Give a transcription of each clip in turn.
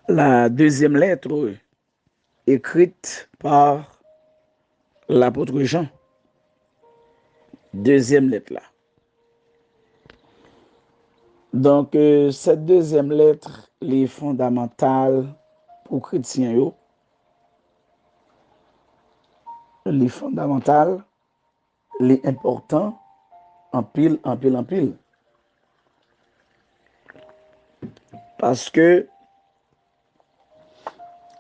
la deuxième lettre écrite par l'apôtre Jean. Deuxième lettre là. Donc, cette deuxième lettre est fondamentale pour les chrétiens. Elle est fondamentale, elle est importante, en pile, en pile, en pile. Parce que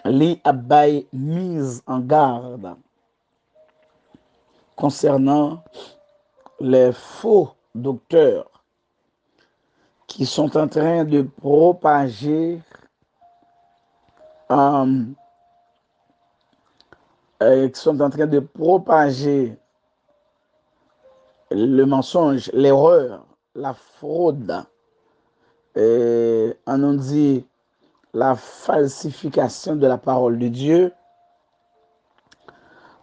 les a mise en garde concernant les faux docteurs qui sont en train de propager le mensonge, l'erreur, la fraude, on nous dit la falsification de la parole de Dieu.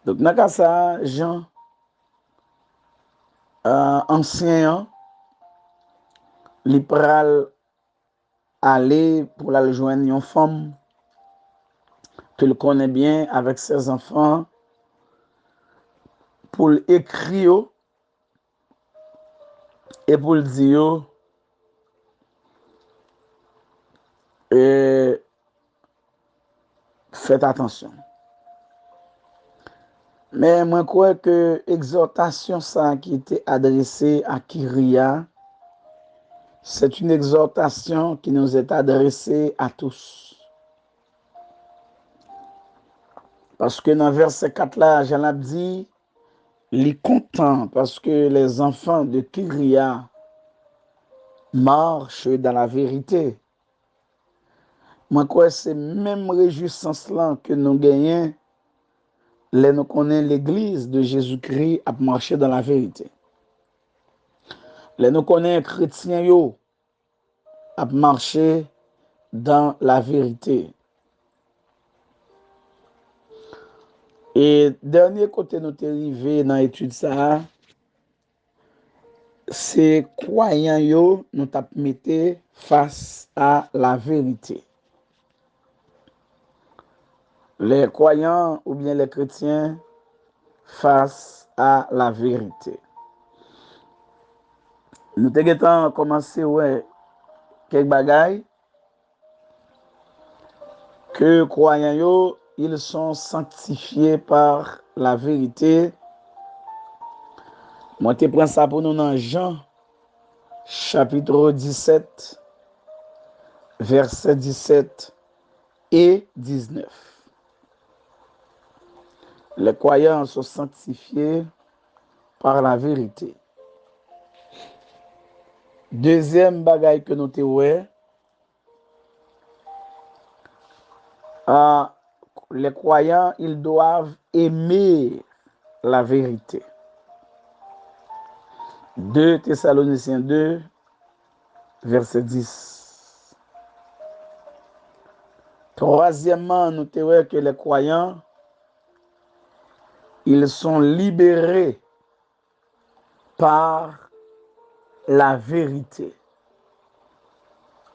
Donc, dans ça, Jean, ancien, il pral aller pour la joindre une femme qu'il connaît bien avec ses enfants pour l'écrire et pour le dire faites attention. Mais moi, je crois que l'exhortation ça qui était adressée à Kyria, c'est une exhortation qui nous est adressée à tous. Parce que dans verset 4 là, Jean a dit, il est content parce que les enfants de Kyria marchent dans la vérité. Moi, je crois que c'est même réjouissance là que nous gagnons. Nous connaissons l'église de Jésus-Christ à marcher dans la vérité. Nous connaissons les chrétiens à marcher dans la vérité. Et dernier côté nous est arrivé dans l'étude ça, c'est croyants nous t'a mis face à la vérité. Les croyants ou bien les chrétiens face à la vérité. Nous avons commencé quelques bagailles que croyants ils sont sanctifiés par la vérité. Moi je prends ça pour nous dans Jean chapitre 17 versets 17 et 19. Les croyants sont sanctifiés par la vérité. Deuxième bagaille que nous avons, les croyants, ils doivent aimer la vérité. 2 Thessaloniciens 2, verset 10. Troisièmement, nous avons que les croyants, ils sont libérés par la vérité.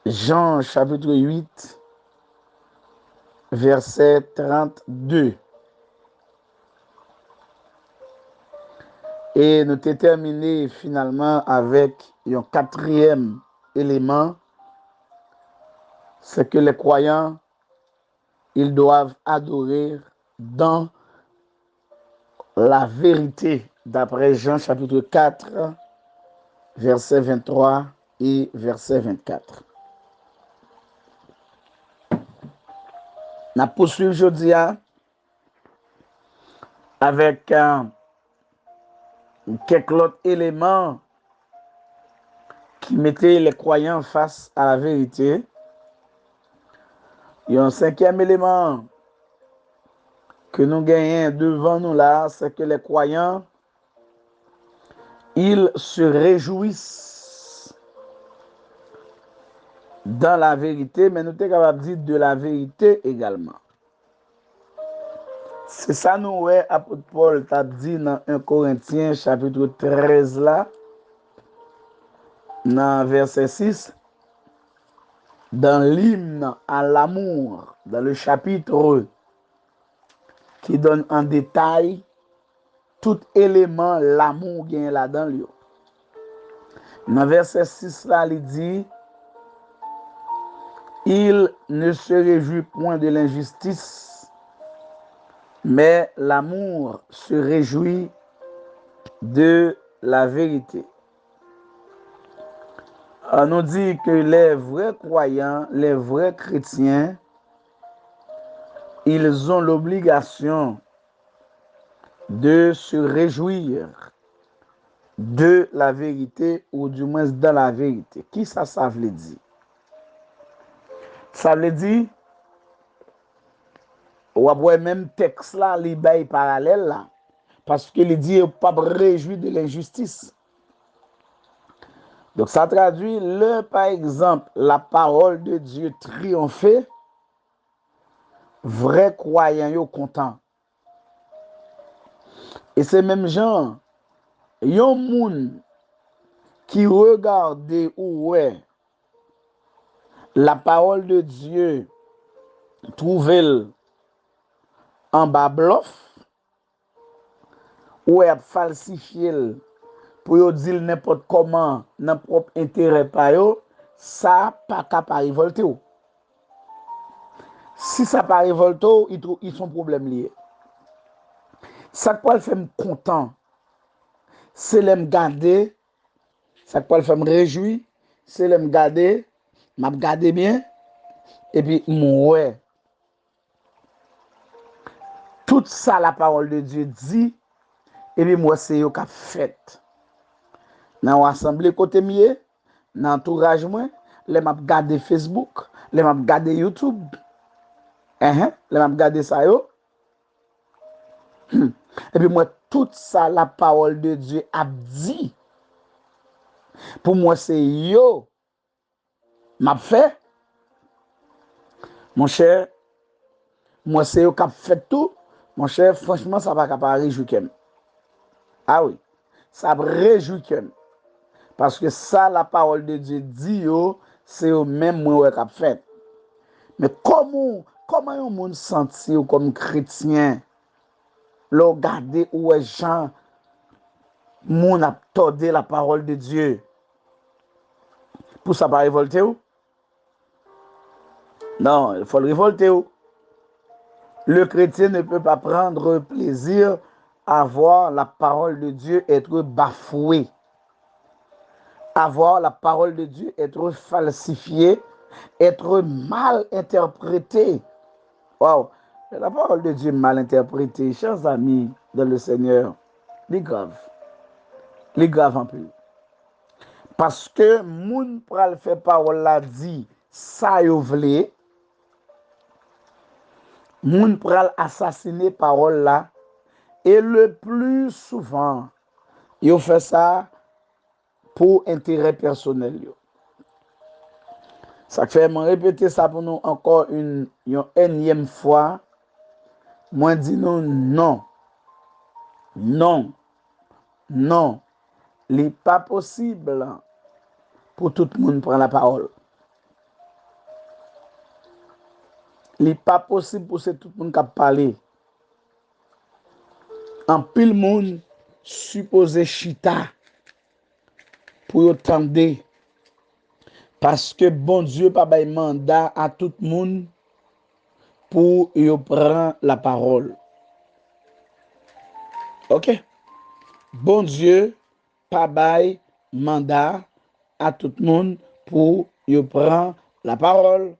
Jean chapitre 8, verset 32. Et nous avons terminé finalement avec un quatrième élément, c'est que les croyants, ils doivent adorer dans la vérité, d'après Jean chapitre 4, verset 23 et verset 24. On poursuit aujourd'hui avec quelques autres éléments qui mettaient les croyants face à la vérité. Il y a un cinquième élément que nous gagnons devant nous là, c'est que les croyants, ils se réjouissent dans la vérité, mais nous sommes capables de dire de la vérité également. C'est ça nous apôtre Paul t'a dit dans 1 Corinthiens chapitre 13 là, dans verset 6. dans l'hymne à l'amour, dans le chapitre qui donne en détail tout élément l'amour gagne là-dedans. Dans verset 6 là, il dit, il ne se réjouit point de l'injustice, mais l'amour se réjouit de la vérité. On nous dit que les vrais croyants, les vrais chrétiens, ils ont l'obligation de se réjouir de la vérité ou du moins dans la vérité. Qui ça veut dire? Ça veut dire, ou après même texte là, il y parallèle là, parce qu'il dit pas réjouir de l'injustice. Donc ça traduit par exemple, la parole de Dieu triompher, vrai croyant yo content. Et c'est même gens, yon moun qui regarde ou ouais la parole de Dieu trouve en bas bluff ou est falsifié pour yo dire n'importe comment dans propre intérêt pa yo, ça pas capable révolter ou. Si ça pas révolter ou, ils sont problème lié. Ça quoi le fait me content, c'est l'aime garder, ça quoi le fait me réjouir, c'est l'aime garder, m'a garder bien et puis ouais. Tout ça la parole de Dieu dit et puis moi c'est yo qu'a fait. Dans l'assemblée côté mieux, dans l'entourage moi, les m'a garder Facebook, les m'a garder YouTube. Les m'a garder ça yo. Et puis moi tout ça la parole de Dieu a dit. Pour moi c'est yo m'a fait. Mon cher, moi c'est yo qui a fait tout. Mon cher, franchement ça va pas réjouir. Ah oui, ça réjouit. Parce que ça, la parole de Dieu dit, c'est au même moi qui a fait. Mais comment un monde senti comme chrétien, le regarder où est Jean, moun a tordé la parole de Dieu, pour ça pas révolter ou? Non, il faut le révolter ou. Le chrétien ne peut pas prendre plaisir à voir la parole de Dieu être bafouée, à voir la parole de Dieu être falsifiée, être mal interprétée. Waouh! La parole de Dieu mal interprétée, chers amis dans le Seigneur, les grave. Les grave en plus. Parce que moun pral fait parole la dit, ça yo vle, moun pral assassiner parole là, et le plus souvent, yo fait ça pour intérêt personnel. Yo. Ça fait me répéter ça pour nous encore une énième fois. Moi dis nous non, non, non. Il n'est pas possible pour tout le monde prendre la parole. Il n'est pas possible pour tout le monde qui parler. En pile monde supposé chita pour entendre parce que bon Dieu pas bay mandat à tout le monde pour y prendre la parole. OK? Bon Dieu pas bay mandat à tout le monde pour y prendre la parole.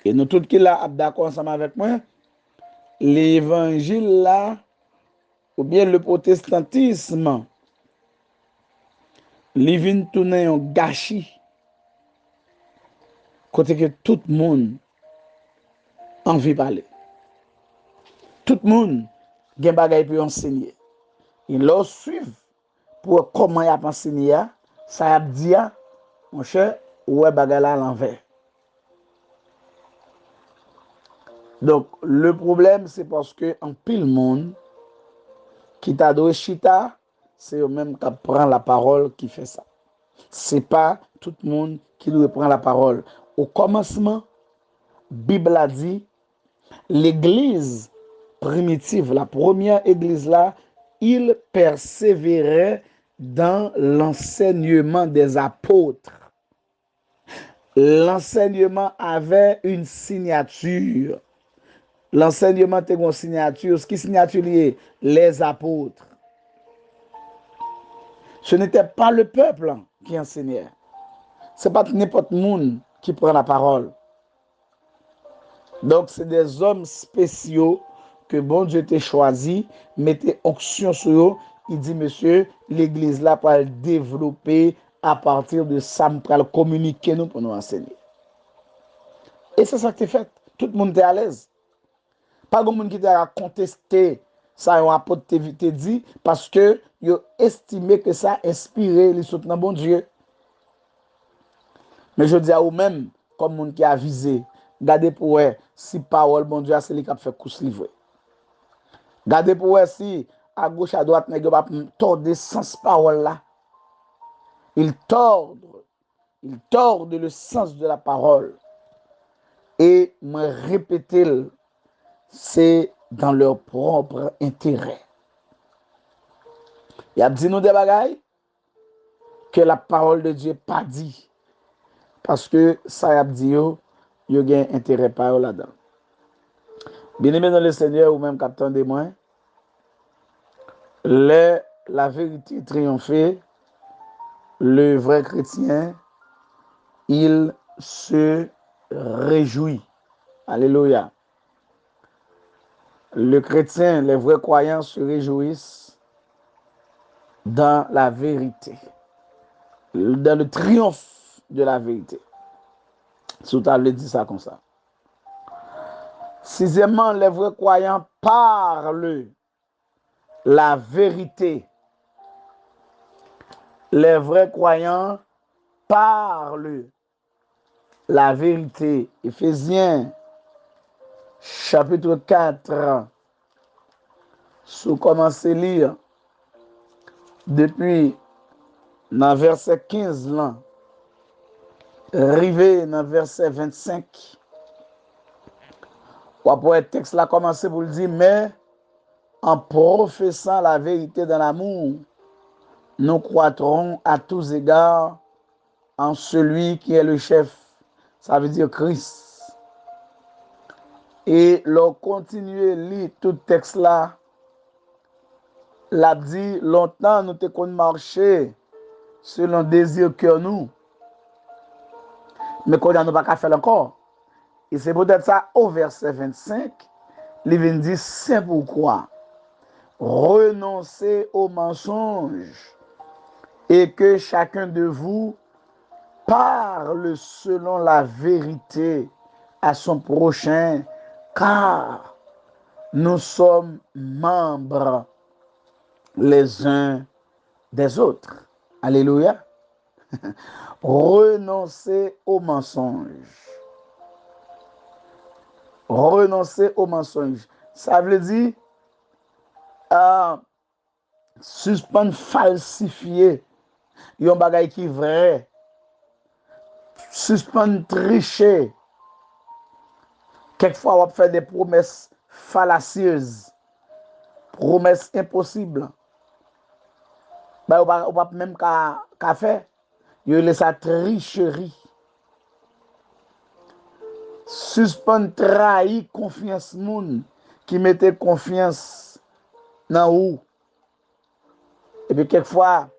Et nous tous qui là d'accord ensemble avec moi, l'évangile là ou bien le protestantisme li vin tourner un gâchis côté que tout le monde envie parler. Tout le monde gen bagay pour enseigner. Il leur suivre pour comment y a enseigné ça a dit mon cher ouais bagay là à l'envers. Donc le problème c'est parce que en pile monde qui t'a donné chita, c'est eux même qui prend la parole qui fait ça. C'est pas tout le monde qui doit prendre la parole. Au commencement, Bible a dit, l'église primitive, la première église là, il persévérait dans l'enseignement des apôtres. L'enseignement avait une signature. L'enseignement était une signature. Ce qui signature lié, les apôtres. Ce n'était pas le peuple qui enseignait. Ce n'est pas n'importe qui qui prend la parole. Donc, c'est des hommes spéciaux que bon Dieu t'a choisi, mettez onction sur eux. Il dit, monsieur, l'église là pour développer à partir de ça, pour le communiquer nous pour nous enseigner. Et c'est ça qui est fait. Tout le monde est à l'aise. Pas de monde qui a contesté ça, un apôtre te dit, parce que ils ont estimé que ça a inspiré les soutenants bon Dieu. Mais je dis à vous-même, comme monde qui a visé, gardez pour eux, si parole bon Dieu, c'est lui qui a fait course livré. Gardez pour eux, si à gauche, à droite, n'est pas tordre sens parole là. Ils tordent le sens de la parole. Et me répéter, c'est dans leur propre intérêt. Il y a dit nous des bagailles que la parole de Dieu pas dit. Parce que ça y a dit, il y a un intérêt par là-dedans. Bien-aimé dans le Seigneur, ou même captain de moi, la vérité triomphée, le vrai chrétien, il se réjouit. Alléluia. Le chrétien, les vrais croyants se réjouissent dans la vérité, dans le triomphe de la vérité. Si tu as dit ça comme ça. Sixièmement, les vrais croyants parlent la vérité. Les vrais croyants parlent la vérité. Éphésiens, chapitre 4, si vous commencez à lire, depuis dans verset 15, là, arrivé dans verset 25, ou après le texte là commencé pour le dire, mais en professant la vérité dans l'amour, nous croîtrons à tous égards en celui qui est le chef, ça veut dire Christ. Et l'on continue à lire tout texte là, l'a dit, longtemps nous te marché selon désir que nous, mais qu'on n'a pas faire encore. Et c'est peut-être ça au verset 25, il vient dire, c'est pourquoi renoncez aux mensonges et que chacun de vous parle selon la vérité à son prochain, car nous sommes membres les uns des autres. Alléluia. Renoncez aux mensonges. Renoncer aux mensonges. Ça veut dire suspendre, falsifier yon bagay qui vrai. Suspendre, tricher. Quelquefois, on fait des promesses fallacieuses. Promesses impossibles. Ben, on va même qu'à faire. Yon laisse sa tricherie. Suspendre, trahir confiance moun qui mettait confiance dans ou. Et puis quelquefois,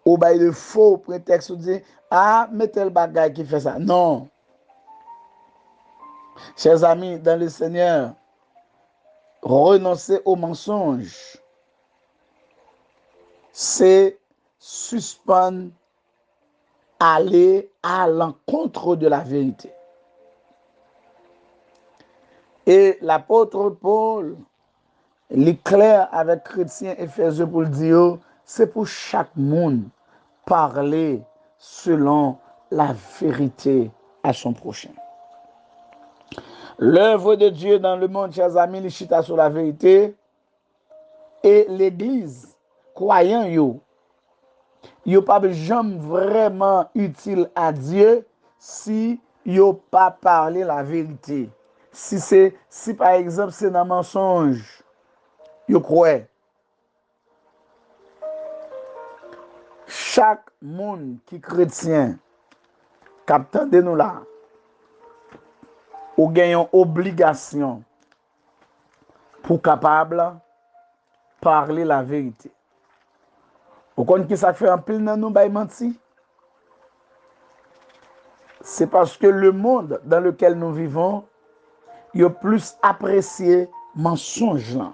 ou bail de faux prétexte ou dit ah mais tel bagage qui fait ça. Non. Chers amis dans le Seigneur, renoncer au mensonge, c'est suspendre, aller à l'encontre de la vérité. Et l'apôtre Paul l'éclaire avec chrétiens Éphésiens pour le dire, c'est pour chaque monde parler selon la vérité à son prochain. L'œuvre de Dieu dans le monde, chers amis, les chita sur la vérité, et l'église, croyant yo, yo pas jamais vraiment utile à Dieu si yo pas parlé la vérité. Si par exemple c'est un mensonge, yo croit. Chaque monde qui chrétien, captant de nous là, ou gagnons obligation pour capable parler la vérité. Vous connaissez qui ça fait un pile dans nous bay menti? C'est parce que le monde dans lequel nous vivons, il a plus apprécié mensonge là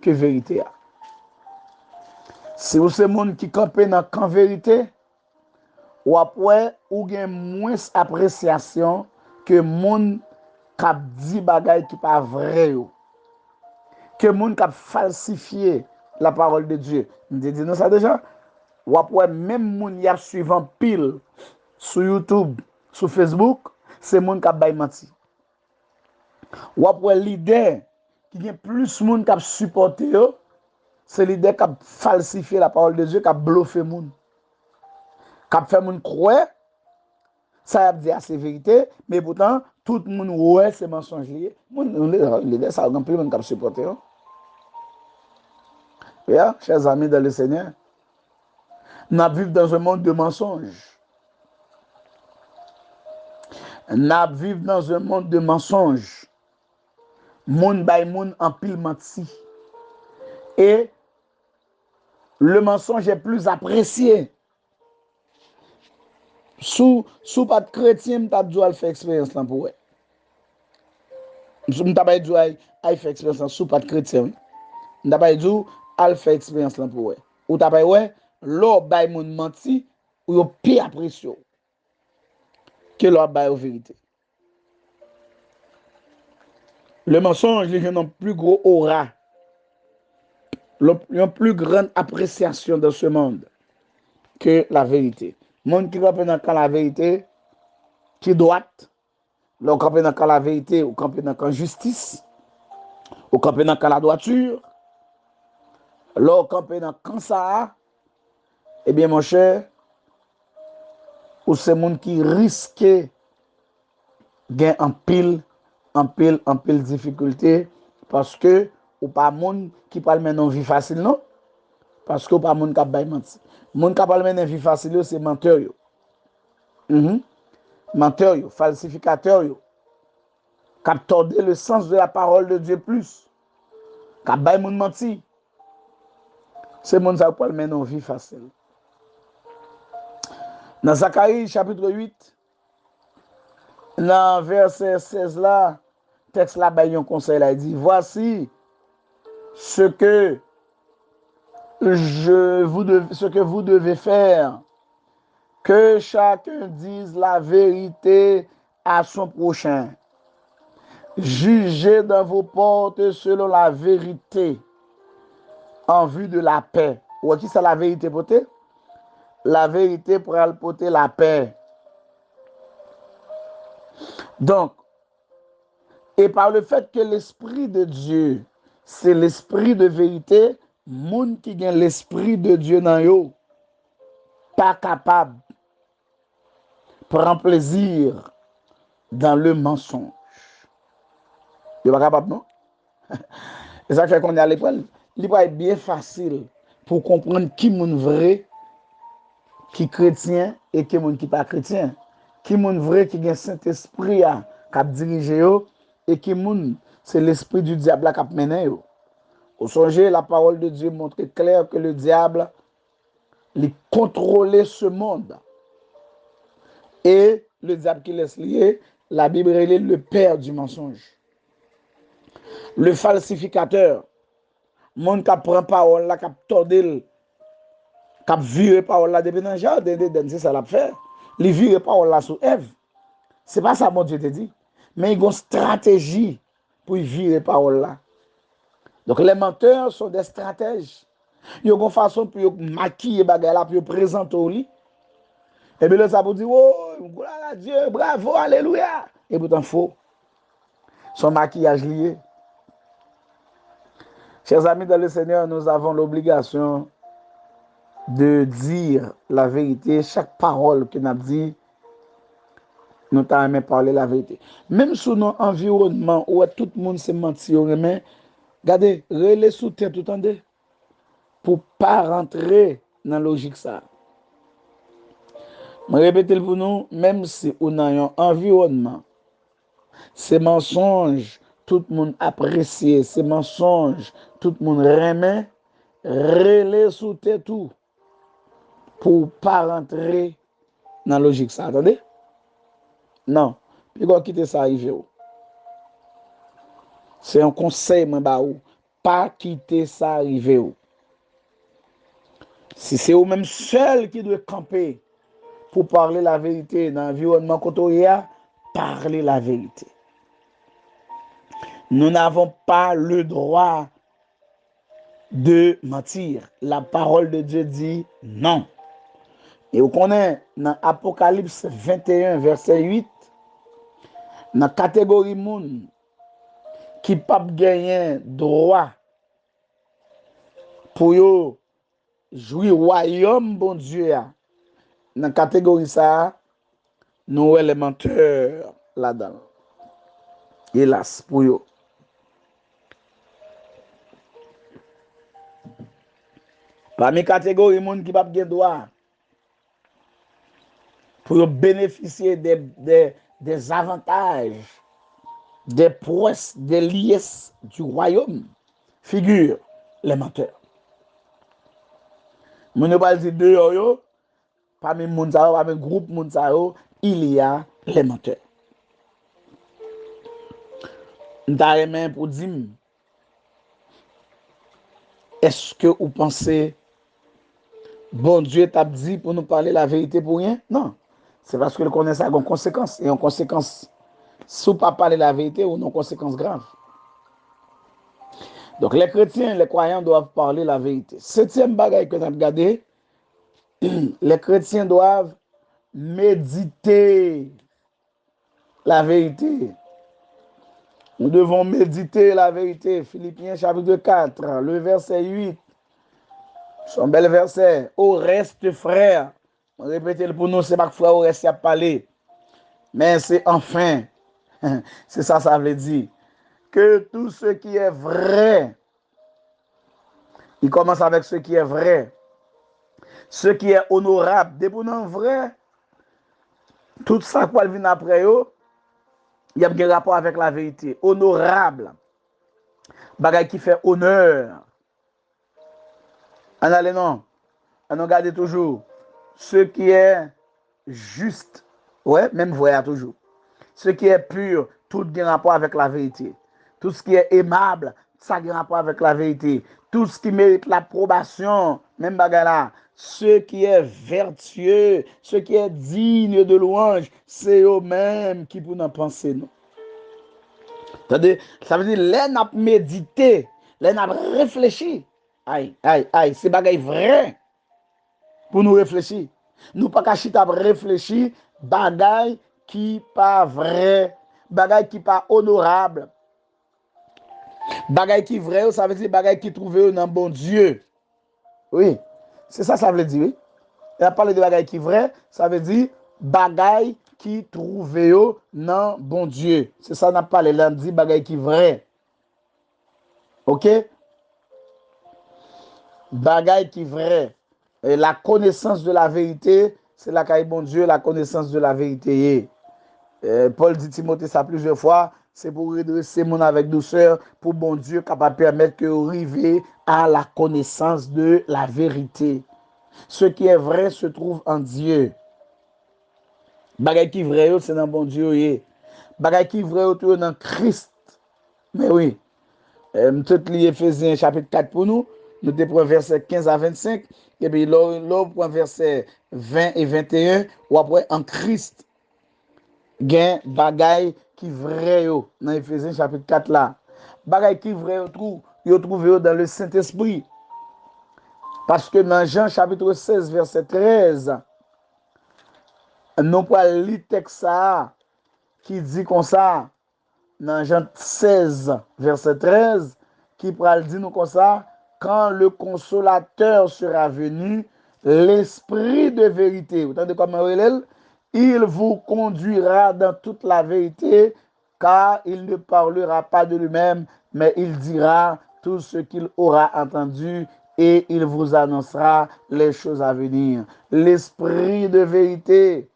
que vérité. Si vous c'est monde qui campe dans la vérité, ou après ou gain moins appréciation que monde qui dit bagay qui pas vrai yo. Que monde qui falsifié la parole de Dieu. Nous disons ça déjà. Ou après même monde y a suivant pile sur YouTube, sur Facebook, c'est monde qui bay menti. Ou après l'idée qui a plus monde qui supporté yo, c'est l'idée qui a falsifié la parole de Dieu, qui a bluffé monde. Qui a fait monde croire ça a dit c'est vérité, mais pourtant tout le monde ouais c'est mensonge lié. L'idée ça a rempli monde qui a supporté. Yeah, chers amis dans le Seigneur, nous vivons dans un monde de mensonges. Nous vivons dans un monde de mensonges. Monde by monde en pile menti. Et le mensonge est plus apprécié. Sous pas de chrétien, tu as dû faire expérience là pour eux. Tu n'as pas dû faire expérience là sous pas de chrétien. Tu n'as pas dû faire expérience là pour eux. Ou tu n'as pas ouais, l'or by monde menti ou yo pire apprécié que l'or by la vérité. Le mensonge, les gens ont plus gros aura, une plus grande appréciation dans ce monde que la vérité. Le monde qui campe dans la vérité, qui doit, là, on campe dans la vérité, on campe dans la justice, on campe dans la droiture, là, on campe dans ça, eh bien, mon cher, ou c'est monde qui risque gain en pile difficulté parce que ou pas monde qui parle maintenant vie facile non parce que ou pas monde qui bay menti monde qui parle maintenant vie facile c'est menteur yo menteur yo falsificateur yo qui tordé le sens de la parole de Dieu plus qui bay monde menti c'est monde ça parle maintenant vie facile dans Zacharie chapitre 8 dans verset 16 là texte là bay un conseil là il dit voici ce que vous devez faire, que chacun dise la vérité à son prochain. Jugez dans vos portes selon la vérité, en vue de la paix. Ou qui c'est la vérité portée? La vérité pour porter la paix. Donc, et par le fait que l'Esprit de Dieu, c'est l'Esprit de vérité, moun qui gagne l'Esprit de Dieu dans yo, pas capable prend plaisir dans le mensonge. Il n'est pas capable, non? C'est ça que fait qu'on est à l'école. Il va être bien facile pour comprendre qui est vrai, qui est chrétien et qui est pas chrétien. Qui est vrai, qui a Saint-Esprit qui a dirigé et qui c'est l'esprit du diable qui a mené. Au songez, la parole de Dieu montre clair que le diable il contrôlait ce monde. Et le diable qui laisse lier, la Bible est le père du mensonge. Le falsificateur, monde qui prend parole là, qui tordé, qui viré parole là depuis dans le jardin d'Éden, c'est ça l'a fait. Il viré parole là sur Ève. C'est pas ça mon Dieu te dit. Mais il y a une stratégie pour virer parole là. Donc les menteurs sont des stratèges. Ils ont une façon pour maquiller bagay là, pour présenter au lit. Et bien là, ça vous dit, oh, gloire à Dieu, bravo, alléluia. Et pourtant, faux. Son maquillage lié. Chers amis dans le Seigneur, nous avons l'obligation de dire la vérité, chaque parole que nous avons dit, nous avons parlé la vérité. Même sous notre environnement où tout le monde s'est menti, regardez, relais sous terre tout en deux, pour ne pas rentrer dans la logique ça. Je répète pour nous, même si on a un environnement, ces mensonges, tout le monde apprécie, ces mensonges, tout le monde remet, relais sous terre tout, pour ne pas rentrer dans la logique ça. Attendez? Non. Puis quand quitter ça arrive. C'est un conseil, moi, bah, pas quitter ça arrive. Si c'est vous-même seul qui doit camper pour parler la vérité dans l'environnement côté, parler la vérité. Nous n'avons pas le droit de mentir. La parole de Dieu dit non. Et vous connaissez dans Apocalypse 21, verset 8, dans la catégorie moun qui pas gagner droit pour yo jouir royaume bon Dieu. Dans la catégorie ça, nous sommes les menteurs là-dedans. Hélas, pour eux. Parmi catégories de gens qui n'ont pas droit pour bénéficier des avantages, des prouesses, des liesses du royaume, figure les menteurs. Je ne pas dire deux, parmi le groupe Mounsao, il y a les menteurs. Nous avons pour dire, est-ce que vous pensez, bon Dieu t'a dit pour nous parler la vérité pour rien? Non. C'est parce que le connaît ça a une conséquence. Et en conséquence, si vous ne pas parler la vérité, ou non conséquences graves. Donc les chrétiens, les croyants doivent parler la vérité. Septième bagaille que nous avons regardé, les chrétiens doivent méditer la vérité. Nous devons méditer la vérité. Philippiens chapitre 4, le verset 8. Son bel verset. Au reste, frère. Répétez-le pour nous, c'est pas que frère au reste a parlé. Mais c'est enfin. C'est ça, ça veut dire. Que tout ce qui est vrai, il commence avec ce qui est vrai. Ce qui est honorable. Depuis non vrai, tout ça qui vient après eux, il y a un rapport avec la vérité. Honorable. Bagay qui fait honneur. En allez non. On regarde toujours. Ce qui est juste. Ouais, même vrai toujours. Ce qui est pur, tout a rapport avec la vérité. Tout ce qui est aimable, ça a rapport avec la vérité. Tout ce qui mérite l'approbation, même bagala. Ce qui est vertueux, ce qui est digne de louange, c'est eux-mêmes qui pour nous penser nous. Ça veut dire, les n'a médité, les n'a réfléchi. Aïe, aïe, aïe, c'est bagay vrai pour nous réfléchir. Nous pas qu'à chita réfléchir, bagay qui pas vrai, bagay qui pas honorable. Bagay qui vrai, ça veut dire bagay qui trouve dans bon Dieu. Oui, c'est ça, ça veut dire. Oui. Et à parler de bagay qui vrai, ça veut dire bagay qui trouve dans bon Dieu. C'est ça, on a parlé là, on dit bagay qui vrai. Ok? Bagay qui vrai. Et la connaissance de la vérité, c'est la caille bon Dieu, la connaissance de la vérité. Paul dit Timothée ça plusieurs fois, c'est pour redresser mon avec douceur, pour bon Dieu capable de permettre que vous arriviez à la connaissance de la vérité. Ce qui est vrai se trouve en Dieu. Bagay qui vrai, c'est dans bon Dieu. Bagay qui vrai, c'est dans Christ. Mais oui, tout lié Éphésiens chapitre 4 pour nous. Nous prenons verset 15 à 25. Et puis là, pour verset 20 et 21, ou après en Christ. Gen bagay qui vrai yo dans Éphésiens chapitre 4 là. Bagay qui vrai yo trouve dans le Saint-Esprit. Parce que dans Jean chapitre 16 verset 13, nous pas lire texte ça qui dit comme ça dans Jean 16 verset 13 qui pral dit nous comme ça quand le consolateur sera venu, l'esprit de vérité. Vous entendez comment il est? Il vous conduira dans toute la vérité, car il ne parlera pas de lui-même, mais il dira tout ce qu'il aura entendu et il vous annoncera les choses à venir. L'esprit de vérité,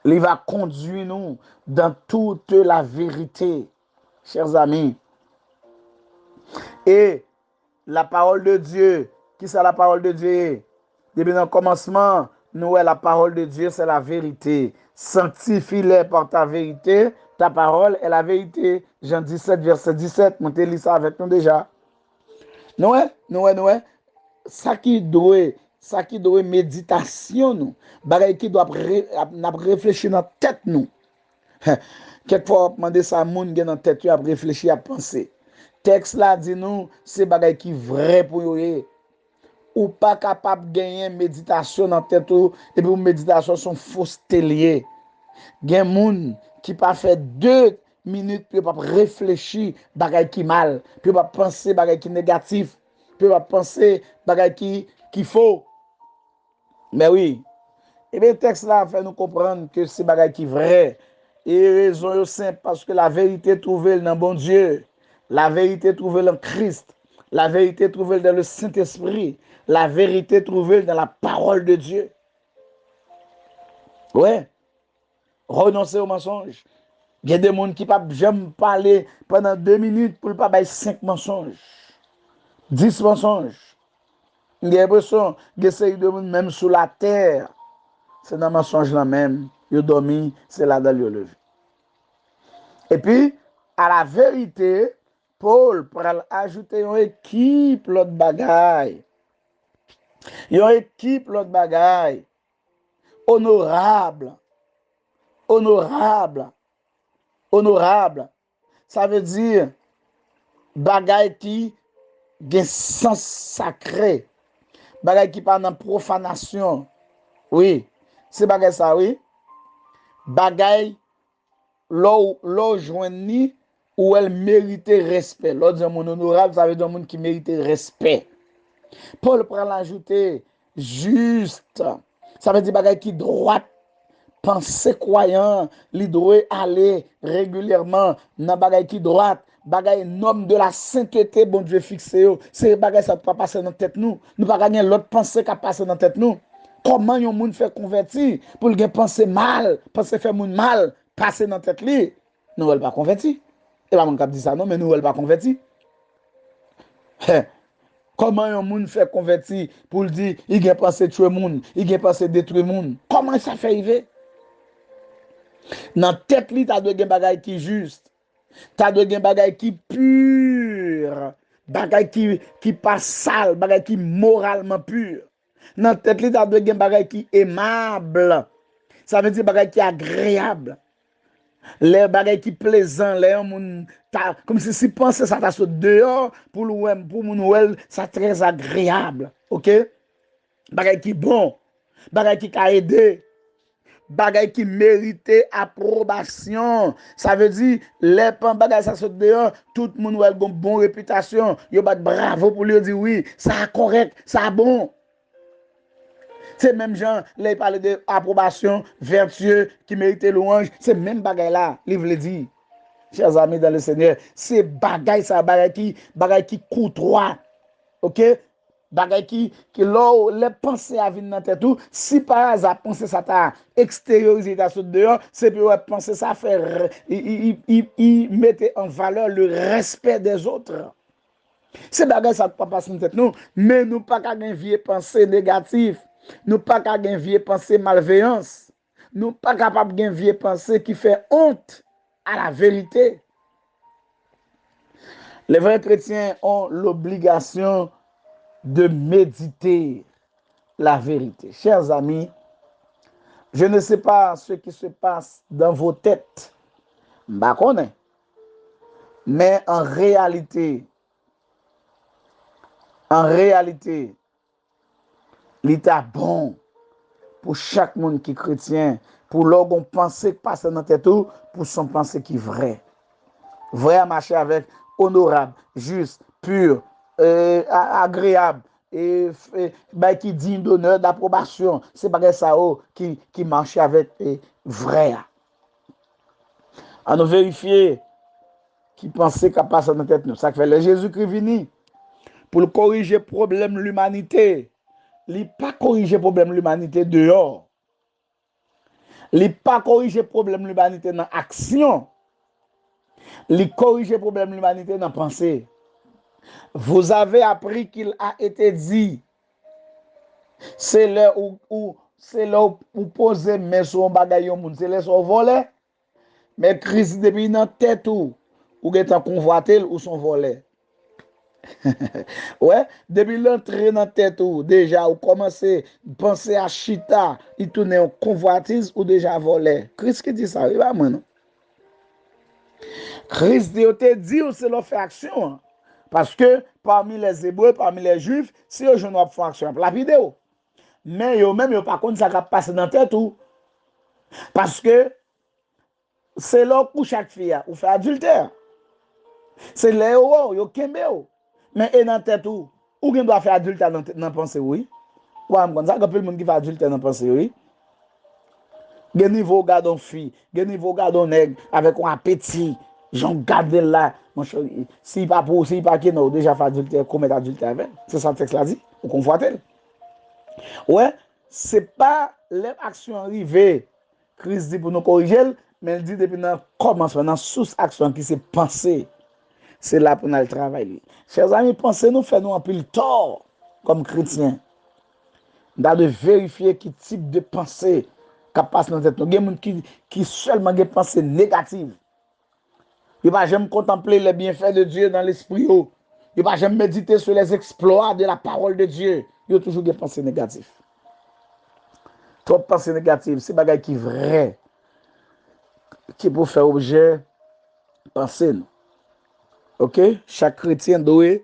il va conduire nous dans toute la vérité, chers amis. Et la parole de Dieu, qui c'est la parole de Dieu? Depuis le commencement, nous, la parole de Dieu, c'est la vérité. Sanctifie-les par ta vérité. Ta parole est la vérité. Jean 17, verset 17. Montez lire ça avec nous déjà. Nous, ça qui doit méditation, nous. Bagay qui doit réfléchir dans la tête, nous. Quelquefois, on demande ça à moun dans la tête, à réfléchir, à penser. Texte là dit nous, c'est bagay qui vrai pour vous. Ou pas capable de gagner méditation dans tête ou et puis méditation sont fausses liées. Gen moun qui pas fait 2 minutes puis pas réfléchir bagay qui mal, puis pas penser bagay qui négatif, puis pas penser bagay qui faux. Mais oui, et bien texte là fait nous comprendre que c'est bagay qui vrai. Et raison est simple parce que la vérité trouvée dans bon Dieu, la vérité trouvée en Christ, la vérité trouvée dans le Saint-Esprit, la vérité trouvée dans la parole de Dieu. Ouais, renoncer au mensonge. Il y a des gens qui ne peuvent jamais parler pendant 2 minutes pour ne pas faire 5 mensonges, 10 mensonges. Il y a l'impression que c'est de monde même sous la terre. C'est dans le mensonge là même. Ils dormi, c'est là dans le lever. Et puis, à la vérité, Paul pourra ajouter une équipe l'autre bagaille. Une équipe l'autre bagaille. Honorable. Honorable. Honorable. Ça veut dire bagaille qui a sens sacré. Bagaille qui parle dans profanation. Oui. C'est bagaille ça, oui. Bagaille l'eau joigne où elle mérite respect. L'autre dit mon honorable, ça veut dire monde qui mérite respect. Paul prend l'ajouter juste. Ça veut dire bagaille qui droite. Penser croyant, li doit aller régulièrement dans bagaille qui droite, bagaille norme de la sainteté bon Dieu fixé. C'est bagaille ça pas passer dans tête nous. Nous pas gagner l'autre pensée qui passer dans tête nous. Comment yon moun fait convertir pour le penser mal, penser faire moun mal, passer dans tête li. Nous elle pas convertir. Et pas mon cap dit ça non mais nous elle pas convertir. Comment yon moun fait convertir pour le dire il gen pensé tuer moun, il gen pensé détruire moun. Comment ça fait arriver? Dans tête li ta de gen bagay qui juste, ta de gen bagay qui pur, bagay qui pas sale, bagay qui moralement pur. Dans tête li ta de gen bagay qui aimable. Ça veut dire bagay qui agréable. Les bagay qui plaisant, les moun ta comme si penser ça ta saute dehors pour moun ouel, ça très agréable. OK? Bagay qui bon, bagay qui ka aider. Bagay qui méritait approbation. Ça veut dire, les pan bagay ça saute dehors, tout le monde a une bonne réputation. Yo bat bravo pour lui dire oui, ça correct, ça bon. C'est même gens, les parler de approbation, vertueux, qui méritait louange. C'est même bagay là, livre le dit. Chers amis dans le Seigneur, c'est bagay ça, bagay qui coûte. OK? Bagay qui là les pensées à venir dans tête tout si par hasard penser ça t'a extériorisé dans ce dehors c'est pour penser ça faire il mettait en valeur le respect des autres. C'est bagay ça pas passer dans tête nous mais nous pas qu'à une vieille pensée négative, nous pas qu'à une vieille pensée malveillance, nous pas capable d'une vieille pensée qui fait honte à la vérité. Les vrais chrétiens ont l'obligation de méditer la vérité. Chers amis, je ne sais pas ce qui se passe dans vos têtes, mais en réalité, l'état bon pour chaque monde qui est chrétien, pour l'orgon pensée qui passe dans tête tout, pour son pensée qui est vrai. Vrai à marcher avec honorable, juste, pur, agréable, bah, qui digne d'honneur, d'approbation. C'est pas ça qui marche avec vrai. On nous vérifier qui pensait qu'à passer dans la tête nous. Ça fait le Jésus-Christ venu pour corriger le problème de l'humanité. Il n'a pas corrigé le problème de l'humanité dehors. Il n'a pas corrigé le problème de l'humanité dans l'action. Il corrige le problème de l'humanité dans la pensée. Vous avez appris qu'il a été dit. C'est là où poser mais sur un bagage au monde, c'est là son volet. Mais Christ depuis dans tête ou est en convoité ou son volet. Ouais, depuis l'entrée dans tête ou déjà ou commencer penser à chita, il tourne en convoitise ou déjà volé. Christ qui dit ça, il va non. Christ te dit ou c'est leur fait action. Parce que parmi les Hébreux, parmi les Juifs, si je ne fais action, la vidéo. Mais yo même yo pas contre ça qui passe dans tête ou parce que c'est là pour chaque fille ou fait adultère. C'est là où yo kembe ou. Mais et dans tête ou gen doit faire adultère dans pensée oui. Ou am kon ça que le monde qui fait adultère dans pensée oui. Gen niveau gardon fille, gen niveau gardon nègre avec un appétit, j'en garde là mon cher. Si pas pour si pas que non déjà fait adultère commettre adultère avec. C'est ça le texte là dit. Ou convoiter. Ouais, c'est pas l'action arrivée. Christ dit pour nous corriger, mais il dit depuis dans commencement, dans sous action qui s'est pensée. C'est là pour nous le travail. Chers amis, pensez nous fait nous un peu tort comme chrétiens. De vérifier qui type de pensée qui passe dans tête. Il y a des gens qui seulement des pensées négatives. Il ne va jamais contempler les bienfaits de Dieu dans l'esprit. Il ne va jamais méditer sur les exploits de la parole de Dieu. Il y a toujours des pensées négatives. Trop de pensées négatives, c'est des choses qui sont vraies, qui peuvent faire objet de penser. Ok? Chaque chrétien doit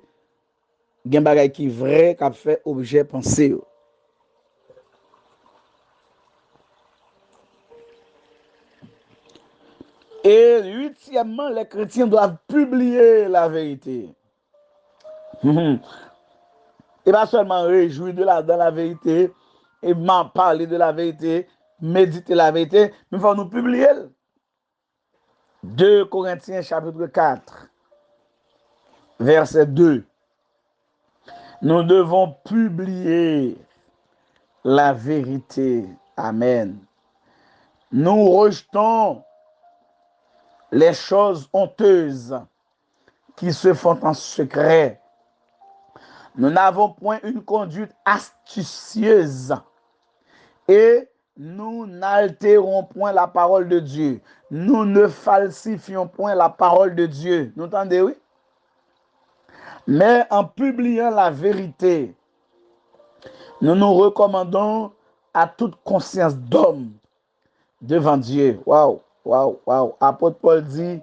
avoir des choses qui sont vraies, qui fait objet de penser. Et huitièmement, les chrétiens doivent publier la vérité. Et pas seulement réjouir dans la vérité, et m'en parler de la vérité, méditer la vérité, mais il faut nous publier. 2 Corinthiens chapitre 4, verset 2. Nous devons publier la vérité. Amen. Nous rejetons les choses honteuses qui se font en secret. Nous n'avons point une conduite astucieuse et nous n'altérons point la parole de Dieu. Nous ne falsifions point la parole de Dieu. Vous entendez, oui? Mais en publiant la vérité, nous nous recommandons à toute conscience d'homme devant Dieu. Waouh, waouh, waouh. Apôtre Paul dit,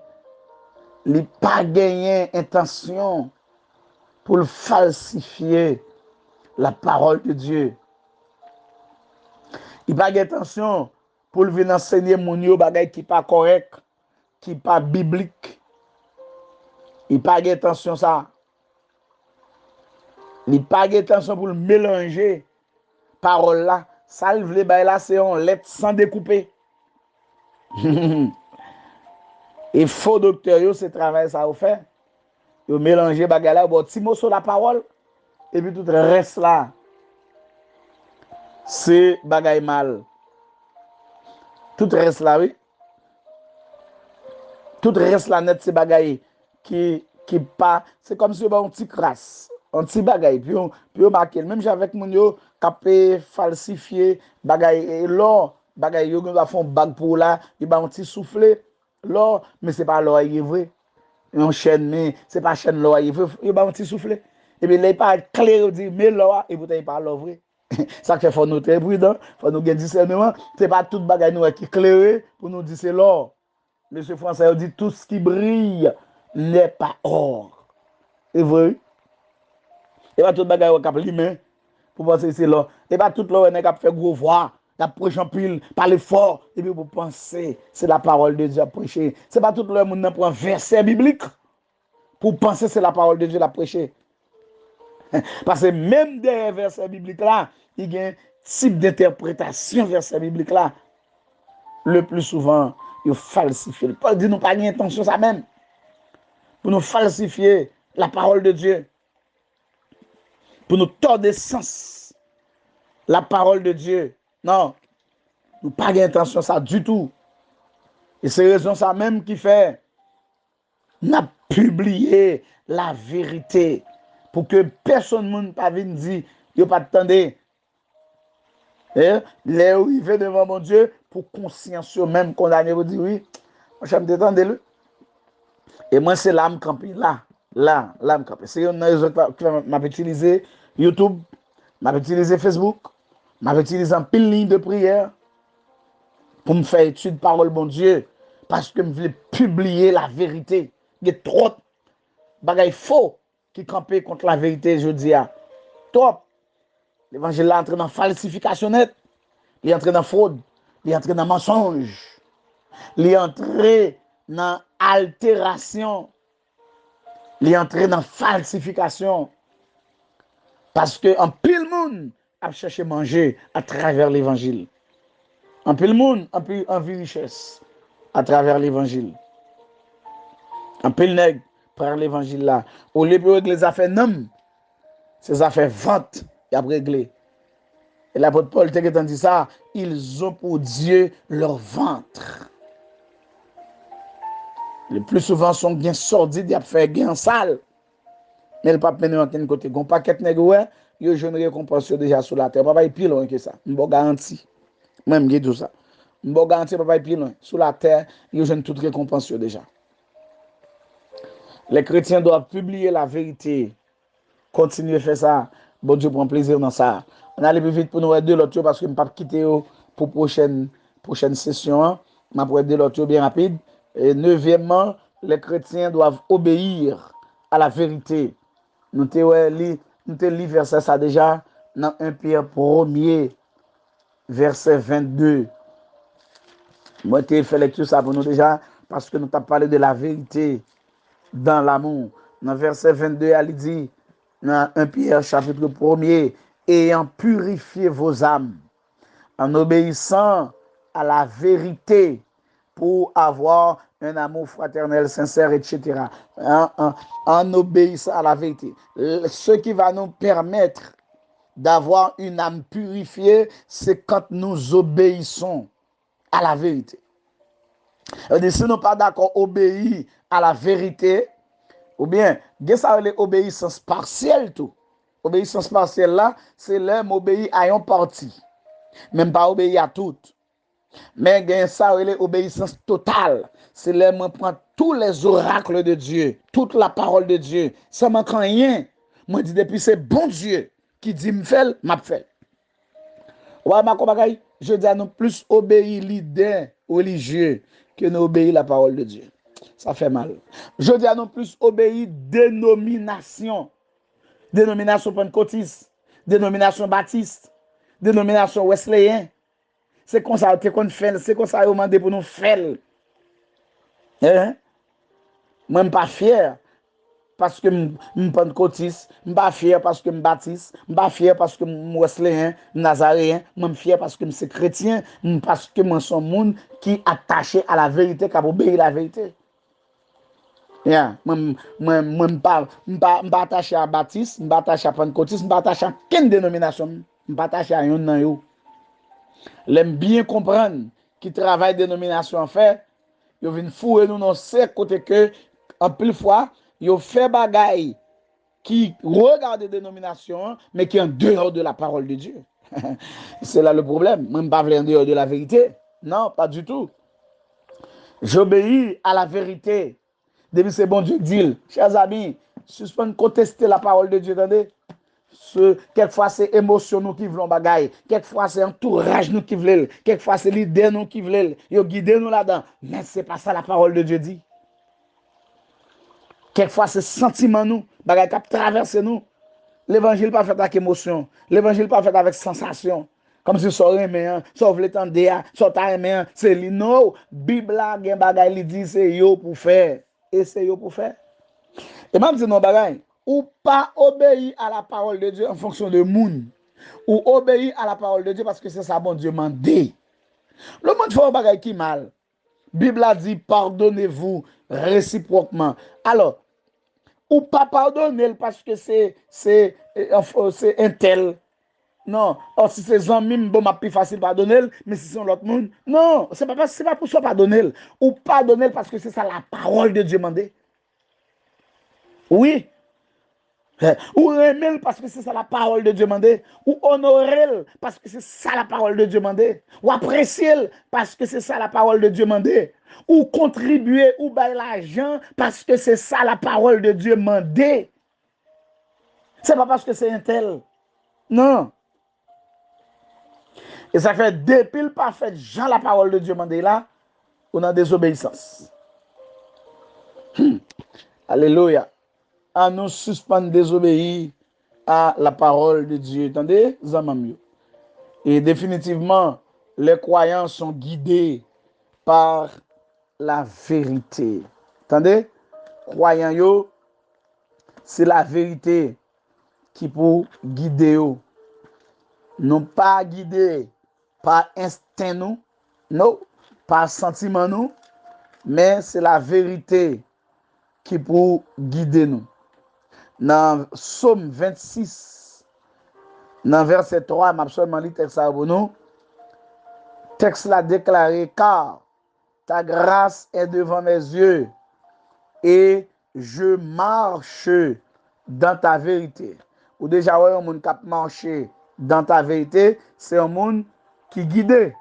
il n'a pas gagné intention pour falsifier la parole de Dieu. Il n'a pas intention pour venir enseigner mon yo bagay qui pas correct, qui pas biblique. Il n'a pas intention ça. Il n'a pas intention pour mélanger parole là. Ça le vle bay là c'est en lettre sans découper. Et faux docteur yo c'est travail ça au fait. Yo mélanger bagay là bon petit mot sur la parole et puis tout le reste là c'est bagay mal. Tout reste là oui. Tout reste là net c'est bagay qui pas c'est comme si on petit crasse. Un petit bagay puis on marquer même avec mon yo capé falsifier bagay et l'or bagay yo va font bag pour là il va un petit souffler l'or mais c'est pas l'or il est vrai on chaîne mais c'est pas chaîne l'or il va un petit souffler et puis là il pas clair dit mais l'or et pourtant il pas l'or vrai ça fait faut nous très prudent faut nous gagner discernement c'est pas tout bagay nous qui clair pour nous dire c'est l'or. Monsieur Français dit tout ce qui brille n'est pas or. Et vrai? Et pas tout bagay qui a limé pour penser c'est là. Et pas tout l'or qui a fait gros voix, qui a prêché en pile, parler fort et puis pour penser c'est la parole de Dieu à prêcher. C'est pas tout le monde qui prend verset biblique pour penser c'est la parole de Dieu à prêcher. Parce que même des versets bibliques là, il y a un type d'interprétation verset biblique là. Le plus souvent, il falsifie. Paul dit nous pas une intention ça même. Pour nous falsifier la parole de Dieu. Pour nous tordre de sens la parole de Dieu. Non, nous pas d'intention ça du tout. Et c'est raison ça même qui fait n'a publié la vérité pour que personne ne pas vienne dire yo pas attendez. Les arrivés devant mon Dieu pour conscience même condamner vous dire oui, moi j'aime détendre le. Et moi c'est l'âme campée là l'âme campée. C'est une raison que m'a utilisé YouTube, m'a utilisé Facebook, m'a utilisé en pile ligne de prière pour me faire étude parole bon Dieu parce que je voulais publier la vérité. Il y a trop de bagailles faux qui campent contre la vérité, je dis. Trop. L'évangile est entré dans falsification nette, il est entré dans fraude, il est entré dans mensonge, il est entré dans altération, il est entré dans falsification. Parce que en pile monde a cherché à manger à travers l'évangile. En pile monde a envie richesse à travers l'évangile. En pile nègre par l'évangile là. Au lieu de régler les affaires non, ces affaires vente et après régler. Et l'apôtre Paul t'a dit ça, ils ont pour Dieu leur ventre. Le plus souvent sont bien sordides, ils ont fait gain sale. Mais le pape mené en quel côté. Gon paquet nèg ouais, yo jeune récompense déjà sur la terre. Papa plus loin que ça. M'bo garanti. Même qui tout ça. M'bo garanti papa plus loin. Sur la terre, yo jeune toute récompense déjà. Les chrétiens doivent publier la vérité. Continuer à faire ça. Bon Dieu prend plaisir dans ça. On aller plus vite pour nous aider l'autre parce que je ne peux pas quitter pour prochaine session. Je vais aider l'autre bien rapide. Et neuvièmement, les chrétiens doivent obéir à la vérité. Nous te lu verset ça déjà dans 1 Pierre 1er, verset 22. Moi, je fait lecture ça pour nous déjà parce que nous t'avons parlé de la vérité dans l'amour. Dans verset 22, il dit, dans 1 Pierre chapitre 1er, ayant purifié vos âmes en obéissant à la vérité pour avoir un amour fraternel, sincère, etc. En obéissant à la vérité. Ce qui va nous permettre d'avoir une âme purifiée, c'est quand nous obéissons à la vérité. Et si nous ne sommes pas d'accord obéir à la vérité, ou bien, ça veut obéissance partielle tout. Obéissance partielle là, c'est l'homme obéir à une partie, même pas obéir à toute. Mais ça veut obéissance totale. C'est l'homme prend tous les oracles de Dieu, toute la parole de Dieu. Ça manque rien. Moi dis depuis c'est bon Dieu qui dit me fait, m'a fait. Ouais, ma compagnie, je dis à nous plus obéir l'idée religieux que nous obéir la parole de Dieu. Ça fait mal. Je dis à nous plus obéir dénomination. Dénomination pentecôtiste, dénomination baptiste, dénomination wesleyen. C'est comme ça qu'on fait, c'est comme ça qu'on demande pour nous faire. Hein? Moi, je ne suis pas fier parce que je suis pentecôtiste, je ne suis pas fier parce que je suis baptiste, je ne suis pas fier parce que je suis wesleyen, nazaréen, je suis fier parce que je suis chrétien, parce que je suis un monde qui est attaché à la vérité, qui a obéi à la vérité. Yeah. Je ne suis pas attaché à baptiste, je ne suis pas attaché à pentecôtiste, je ne suis pas attaché à quelle dénomination, je ne suis pas attaché à une. L'aime bien comprendre qui travaille dénomination en fait, ils viennent fouer nous dans ces côtés que en plus fois, ils fait bagaille qui regarde les dénominations mais qui est en dehors de la parole de Dieu. C'est là le problème, même pas en dehors de la vérité. Non, pas du tout. J'obéis à la vérité. Depuis c'est bon Dieu dit, chers amis, suspendre contester la parole de Dieu, attendez. Quelquefois c'est émotion nous qui voulons bagaille, quelquefois c'est entourage nous qui voulons, quelquefois c'est l'idée nous qui voulons, yo guider nous là-dedans, mais c'est pas ça la parole de Dieu dit. Quelquefois c'est sentiment nous, bagaille qui traverse nous. L'évangile pas fait avec émotion, l'évangile pas fait avec sensation. Comme si ça aimé, ça voulait tendre, ça t'a aimé, c'est li non, Bible là gen bagaille li dit c'est yo pour faire et c'est yo pour faire. Et même si non bagaille ou pas obéir à la parole de Dieu en fonction de moun, ou obéir à la parole de Dieu parce que c'est ça bon Dieu m'a dit. Le monde fait un bagage qui mal. Bible a dit pardonnez-vous réciproquement. Alors, ou pas pardonner parce que c'est un tel. Non, or si c'est amis, bon, m'a plus facile pardonner, mais si c'est l'autre monde, non, c'est pas pour ça pardonner. Ou pardonner parce que c'est ça la parole de Dieu mandée. Oui. Ou aimer parce que c'est ça la parole de Dieu mandée. Ou honorer parce que c'est ça la parole de Dieu mandée. Ou apprécier parce que c'est ça la parole de Dieu mandée. Ou contribuer ou bailler l'argent parce que c'est ça la parole de Dieu mandée. C'est pas parce que c'est un tel. Non. Et ça fait depuis le parfait Jean la parole de Dieu mandée là, on a désobéissance. Alléluia. À nous suspendre désobéir à la parole de Dieu. Attendez, Zamamio. Et définitivement, les croyants sont guidés par la vérité. Attendez, croyants yo, c'est la vérité qui peut guider eux. Non pas guidés par instinct nous, non, par sentiment nous, mais c'est la vérité qui peut guider nous. Dans Psaume 26, dans verset 3, je vais absolument lire le texte pour nous. Le texte l'a déclaré, car ta grâce est devant mes yeux et je marche dans ta vérité. Ou déjà, ouais, un monde qui marche dans ta vérité, c'est un monde qui est guidé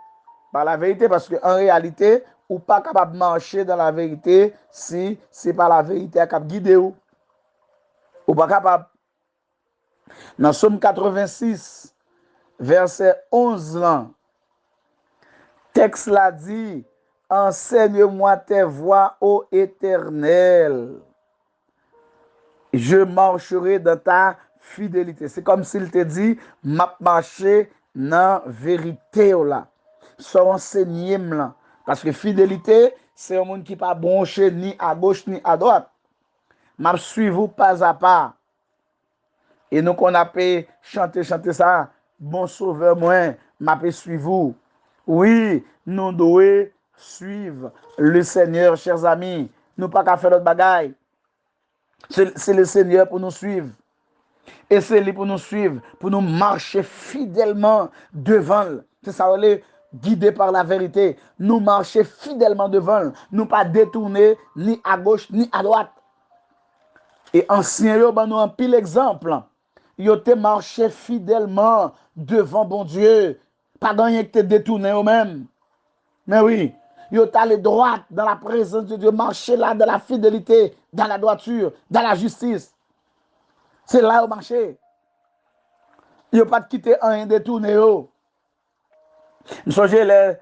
par la vérité parce qu'en réalité, ou pas capable de marcher dans la vérité si c'est pas la vérité qui capable guider ou pas capable. Dans Somme 86, verset 11, là, texte l'a dit, enseigne-moi tes voies, ô Éternel. Je marcherai dans ta fidélité. C'est comme s'il te dit, m'a marché dans la vérité. Là. So enseigné là. Parce que fidélité, c'est un monde qui n'est pas branché ni à gauche ni à droite. M'a suivre pas à pas. Et nous qu'on a pu chanter ça, bon sauveur moi, m'a pu suivre. Oui, nous devons suivre le Seigneur, chers amis. Nous pas qu'à faire notre bagaille. C'est le Seigneur pour nous suivre. Et c'est lui pour nous suivre, pour nous marcher fidèlement devant. C'est ça, on est guidé par la vérité. Nous marcher fidèlement devant. Nous pas détourner ni à gauche ni à droite. Et ancien, nous un pile exemple. Yo te marché fidèlement devant bon Dieu. Pas gagné que te détourné eux-mêmes. Mais oui, yo t'allé droit dans la présence de Dieu, marcher là dans la fidélité, dans la droiture, dans la justice. C'est là où marcher. Yo pas de quitter un détourné. Je songe les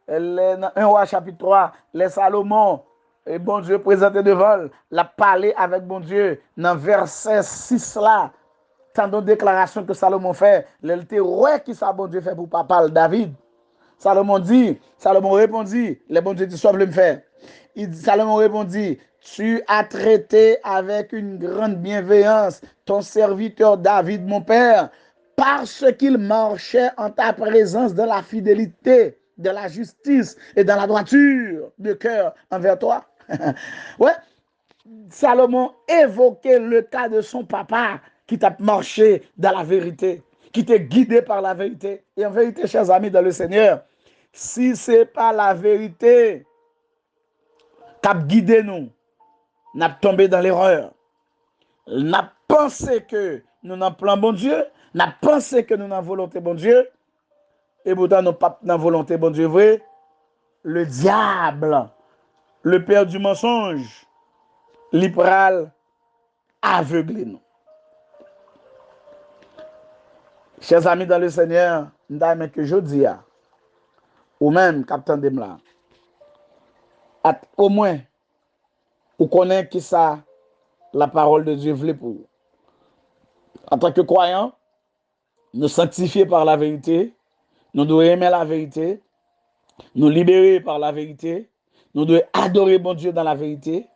1 roi chapitre 3, les Salomon, et bon Dieu présenté devant, la parlé avec bon Dieu, dans verset 6 là, tant de déclarations que Salomon fait, l'été roi qui ça bon Dieu fait pour papa David. Salomon répondit, les bon Dieu dit, soit le me faire. Salomon répondit, tu as traité avec une grande bienveillance ton serviteur David, mon père, parce qu'il marchait en ta présence dans la fidélité, de la justice et dans la droiture de cœur envers toi. Ouais, Salomon évoquait le cas de son papa qui t'a marché dans la vérité, qui t'est guidé par la vérité. Et en vérité, chers amis dans le Seigneur, si ce n'est pas la vérité qui a guidé nous, nous avons tombé dans l'erreur. Nous avons pensé que nous n'avons plan bon Dieu, nous avons pensé que nous n'avons volonté bon Dieu, et pourtant nous pas dans volonté bon Dieu vrai. Le diable, le père du mensonge, l'ipral aveuglé nous. Chers amis dans le Seigneur, nous avons que je dis, ou même, capitaine Demla, au moins, vous connaissez qui ça, la parole de Dieu voulait pour vous. En tant que croyants, nous sanctifier par la vérité, nous devons aimer la vérité, nous libérer par la vérité, nous devons adorer bon Dieu dans la vérité,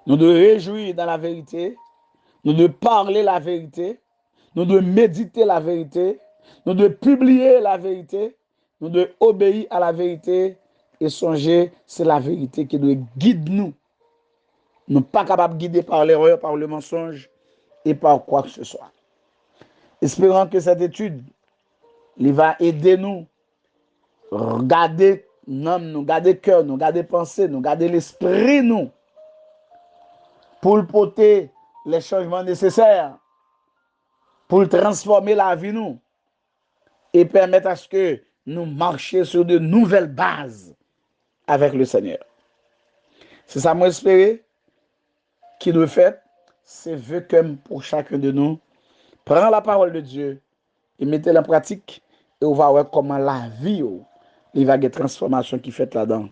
nous devons réjouir dans la vérité, nous devons parler la vérité, nous devons méditer la vérité, nous devons publier la vérité, nous devons obéir à la vérité et songer, c'est la vérité qui doit guider nous. Nous ne sommes pas capables de guider par l'erreur, par le mensonge et par quoi que ce soit. Espérons que cette étude va aider nous à garder l'âme, garder le cœur, garder la pensée, garder l'esprit, pour porter les changements nécessaires, pour transformer la vie, et permettre à ce que nous marchions sur de nouvelles bases avec le Seigneur. C'est ça, moi, espérer, qui nous fait, c'est vœu comme pour chacun de nous. Prends la parole de Dieu et mettez-la en pratique, et on va voir comment la vie, il va y avoir des transformations qui fait là-dedans.